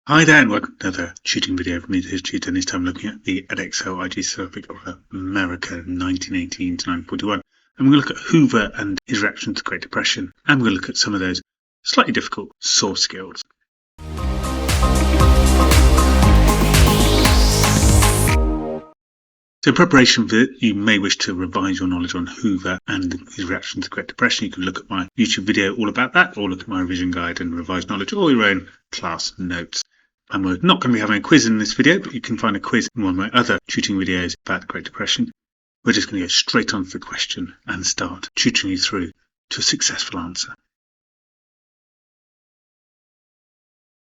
Hi there and welcome to another tutoring video from me, the tutor, and this time looking at the Edexcel iGCSE of America 1918 to 1941. And we're going to look at Hoover and his reaction to the Great Depression, and we're going to look at some of those slightly difficult source skills. So in preparation for it, you may wish to revise your knowledge on Hoover and his reaction to the Great Depression. You can look at my YouTube video all about that, or look at my revision guide and revised knowledge, or your own class notes. And we're not going to be having a quiz in this video, but you can find a quiz in one of my other tutoring videos about the Great Depression. We're just going to go straight on to the question and start tutoring you through to a successful answer.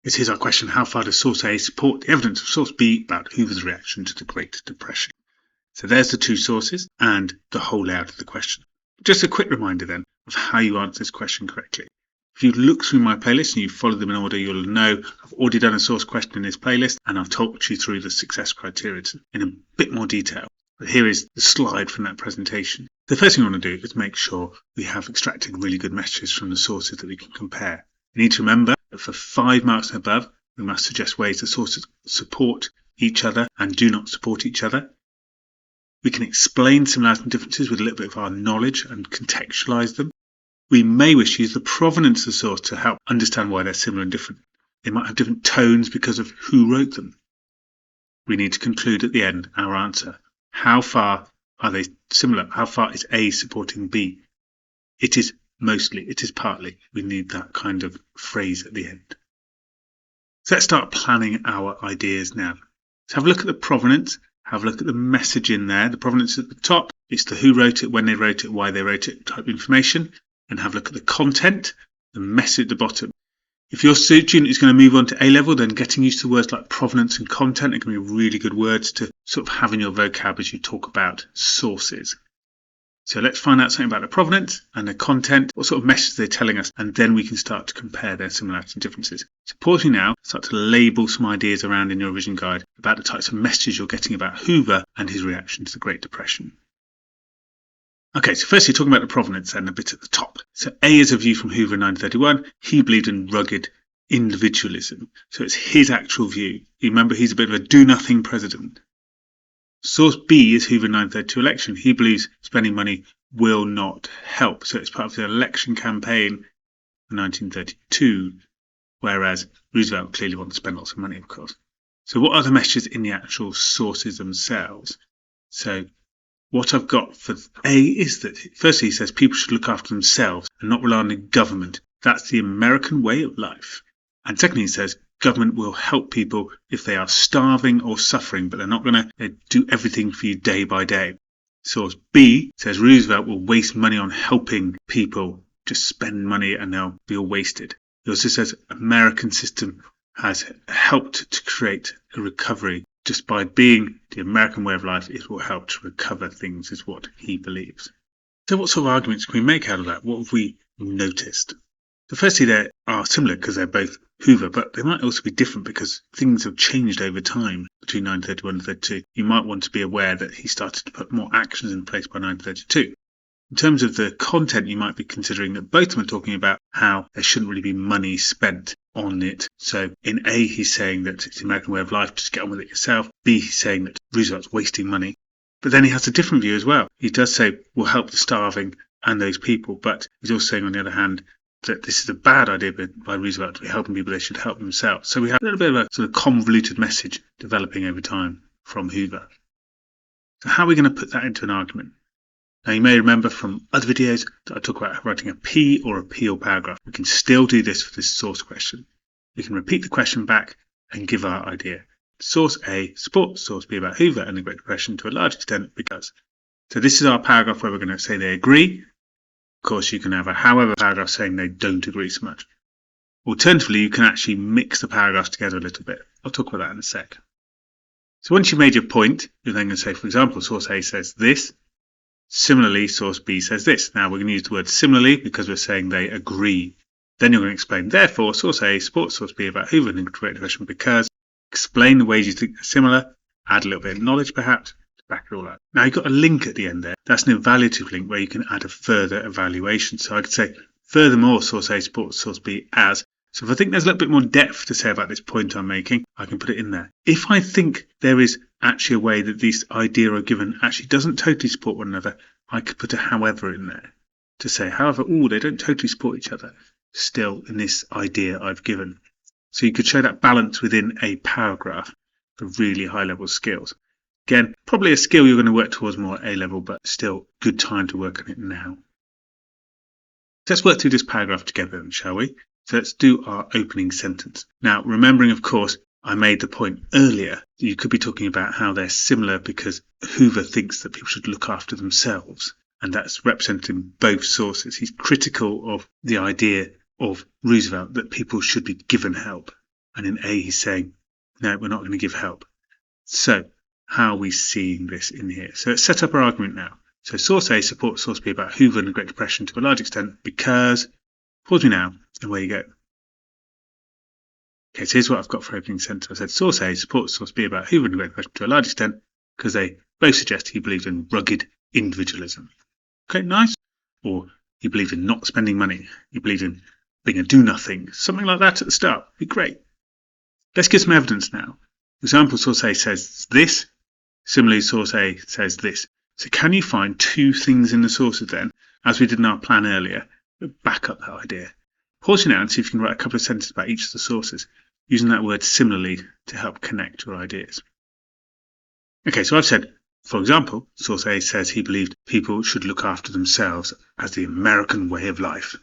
This is our question: how far does source A support the evidence of source B about Hoover's reaction to the Great Depression? So there's the two sources and the whole layout of the question. Just a quick reminder then of how you answer this question correctly. If you look through my playlist and you follow them in order, you'll know I've already done a source question in this playlist, and I've talked you through the success criteria in a bit more detail. But here is the slide from that presentation. The first thing we want to do is make sure we have extracted really good messages from the sources that we can compare. You need to remember that for 5 marks and above, we must suggest ways the sources support each other and do not support each other. We can explain similarities and differences with a little bit of our knowledge and contextualize them. We may wish to use the provenance of the source to help understand why they're similar and different. They might have different tones because of who wrote them. We need to conclude at the end our answer. How far are they similar? How far is A supporting B? It is mostly, it is partly. We need that kind of phrase at the end. So let's start planning our ideas now. So have a look at the provenance. Have a look at the message in there. The provenance at the top, it's the who wrote it, when they wrote it, why they wrote it type of information. And have a look at the content, the message at the bottom. If your student is going to move on to A-level, then getting used to words like provenance and content are going to be really good words to sort of have in your vocab as you talk about sources. So let's find out something about the provenance and the content, what sort of message they're telling us, and then we can start to compare their similarities and differences. So pausing now, start to label some ideas around in your revision guide about the types of messages you're getting about Hoover and his reaction to the Great Depression. Okay, so firstly, talking about the provenance and a bit at the top. So A is a view from Hoover in 1931. He believed in rugged individualism. So it's his actual view. You remember, he's a bit of a do-nothing president. Source B is Hoover in 1932 election. He believes spending money will not help. So it's part of the election campaign in 1932, whereas Roosevelt clearly wanted to spend lots of money, of course. So what are the messages in the actual sources themselves? So what I've got for A is that, firstly, he says people should look after themselves and not rely on the government. That's the American way of life. And secondly, he says government will help people if they are starving or suffering, but they're not going to do everything for you day by day. Source B says Roosevelt will waste money on helping people, just spend money and they'll be all wasted. He also says American system has helped to create a recovery. Just by being the American way of life, it will help to recover things, is what he believes. So what sort of arguments can we make out of that? What have we noticed? So firstly, they are similar because they're both Hoover, but they might also be different because things have changed over time between 1931 and 1932. You might want to be aware that he started to put more actions in place by 1932. In terms of the content, you might be considering that both of them are talking about how there shouldn't really be money spent on it. So in A, he's saying that it's the American way of life, just get on with it yourself. B, he's saying that Roosevelt's wasting money. But then he has a different view as well. He does say we'll help the starving and those people, but he's also saying, on the other hand, that this is a bad idea by Roosevelt to be helping people, they should help themselves. So we have a little bit of a sort of convoluted message developing over time from Hoover. So how are we going to put that into an argument? Now, you may remember from other videos that I talk about writing a P or a P paragraph. We can still do this for this source question. We can repeat the question back and give our idea. Source A supports source B about Hoover and the Great Depression to a large extent because. So this is our paragraph where we're going to say they agree. Of course, you can have a however paragraph saying they don't agree so much. Alternatively, you can actually mix the paragraphs together a little bit. I'll talk about that in a sec. So once you've made your point, you're then going to say, for example, source A says this. Similarly, source B says this. Now, we're going to use the word similarly because we're saying they agree. Then you're going to explain, therefore, source A supports source B about Hoover and the Great Depression because, explain the ways you think they're similar, add a little bit of knowledge perhaps, to back it all up. Now, you've got a link at the end there. That's an evaluative link where you can add a further evaluation. So I could say, furthermore, source A supports source B as, So if I think there's a little bit more depth to say about this point I'm making, I can put it in there. If I think there is actually a way that this idea I've given actually doesn't totally support one another, I could put a however in there to say, however, they don't totally support each other still in this idea I've given. So you could show that balance within a paragraph for really high level skills. Again, probably a skill you're going to work towards more at A level, but still good time to work on it now. Let's work through this paragraph together then, shall we? So let's do our opening sentence. Now, remembering, of course, I made the point earlier that you could be talking about how they're similar because Hoover thinks that people should look after themselves. And that's represented in both sources. He's critical of the idea of Roosevelt that people should be given help. And in A, he's saying, no, we're not going to give help. So how are we seeing this in here? So let's set up our argument now. So source A supports source B about Hoover and the Great Depression to a large extent because, pause me now, and where you go. Okay, so here's what I've got for opening sentence. I said source A supports source B about Hoover and the Great Depression to a large extent because they both suggest he believed in rugged individualism. Okay, nice. Or he believed in not spending money. He believed in being a do-nothing. Something like that at the start would be great. Let's give some evidence now. Example, source A says this. Similarly, source A says this. So can you find two things in the sources then, as we did in our plan earlier, that back up that idea? Pause now and see if you can write a couple of sentences about each of the sources, using that word similarly to help connect your ideas. Okay, so I've said, for example, source A says he believed people should look after themselves as the American way of life.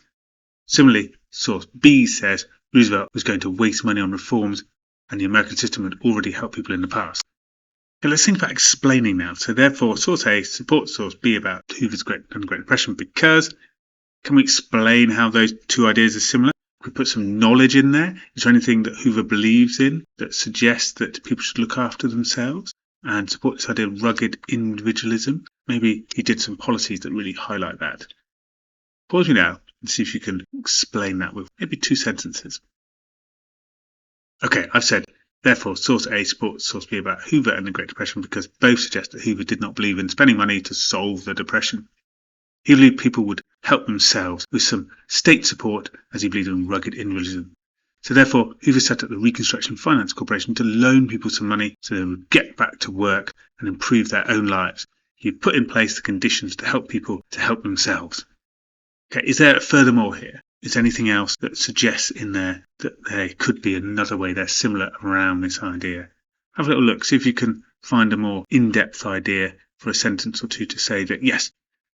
Similarly, source B says Roosevelt was going to waste money on reforms and the American system had already helped people in the past. Okay, let's think about explaining now. So therefore, source A supports source B about Hoover's Great Depression because, can we explain how those two ideas are similar? Can we put some knowledge in there? Is there anything that Hoover believes in that suggests that people should look after themselves and support this idea of rugged individualism? Maybe he did some policies that really highlight that. Pause me now and see if you can explain that with maybe two sentences. Okay, I've said, therefore, source A supports source B about Hoover and the Great Depression because both suggest that Hoover did not believe in spending money to solve the Depression. He believed people would help themselves with some state support as he believed in rugged individualism. So therefore, Hoover set up the Reconstruction Finance Corporation to loan people some money so they would get back to work and improve their own lives. He put in place the conditions to help people to help themselves. Okay, is there furthermore here? Is there anything else that suggests in there that there could be another way they're similar around this idea? Have a little look, see if you can find a more in-depth idea for a sentence or two to say that, yes,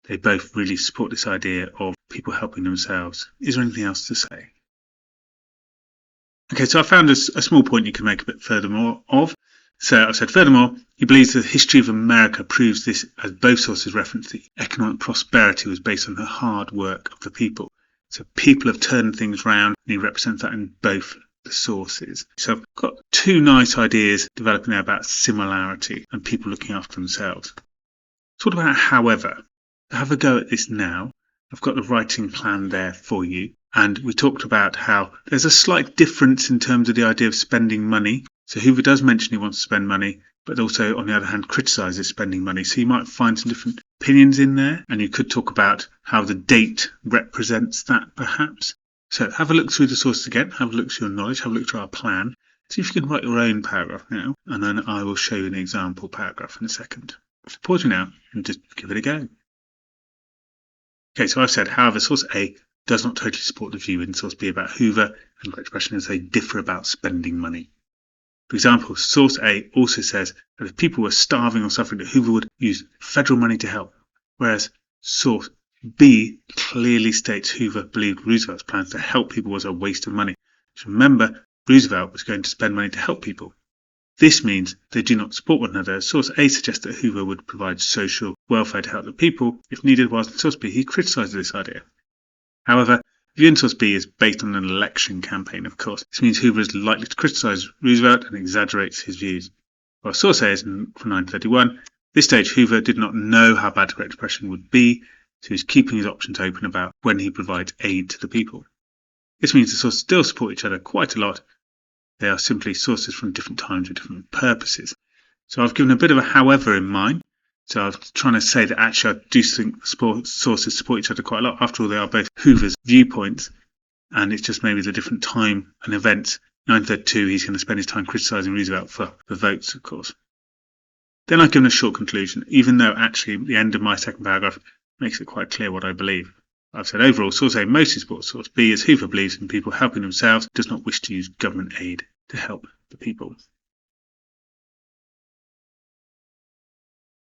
they both really support this idea of people helping themselves. Is there anything else to say? Okay, so I found a small point you can make a bit furthermore of. So I've said, furthermore, he believes the history of America proves this, as both sources reference the economic prosperity was based on the hard work of the people. So people have turned things round, and he represents that in both the sources. So I've got two nice ideas developing there about similarity and people looking after themselves. So what about however? Have a go at this now. I've got the writing plan there for you. And we talked about how there's a slight difference in terms of the idea of spending money. So Hoover does mention he wants to spend money, but also, on the other hand, criticises spending money. So you might find some different opinions in there. And you could talk about how the date represents that, perhaps. So have a look through the sources again. Have a look through your knowledge. Have a look through our plan. See if you can write your own paragraph now. And then I will show you an example paragraph in a second. So pause me now and just give it a go. Okay, so I've said, however, source A does not totally support the view in source B about Hoover and Great Depression as they differ about spending money. For example, source A also says that if people were starving or suffering, that Hoover would use federal money to help, whereas source B clearly states Hoover believed Roosevelt's plans to help people was a waste of money. So remember, Roosevelt was going to spend money to help people. This means they do not support one another. Source A suggests that Hoover would provide social welfare to help the people if needed, whilst in source B he criticised this idea. However, view in source B is based on an election campaign, of course. This means Hoover is likely to criticise Roosevelt and exaggerates his views. While source A is from 1931, at this stage Hoover did not know how bad the Great Depression would be, so he's keeping his options open about when he provides aid to the people. This means the sources still support each other quite a lot. They are simply sources from different times with different purposes. So I've given a bit of a however in mind. So I was trying to say that actually I do think sources support each other quite a lot. After all, they are both Hoover's viewpoints. and it's just maybe the different time and events. 9:32, he's going to spend his time criticising Roosevelt for the votes, of course. Then I've given a short conclusion, even though actually the end of my second paragraph makes it quite clear what I believe. I've said overall, source A mostly supports source B, as Hoover believes in people helping themselves, does not wish to use government aid to help the people.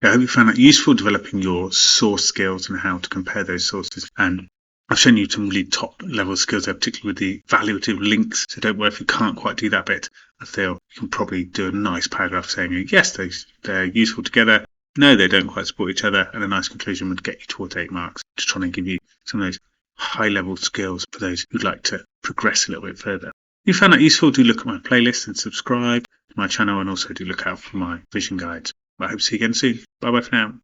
I hope you found that useful, developing your source skills and how to compare those sources. And I've shown you some really top level skills there, particularly with the evaluative links. So don't worry if you can't quite do that bit. I feel you can probably do a nice paragraph saying, yes, they're useful together. No, they don't quite support each other. And a nice conclusion would get you towards 8 marks. Just trying to give you some of those high level skills for those who'd like to progress a little bit further. If you found that useful, do look at my playlist and subscribe to my channel, and also do look out for my vision guides. I hope to see you again soon. Bye bye for now.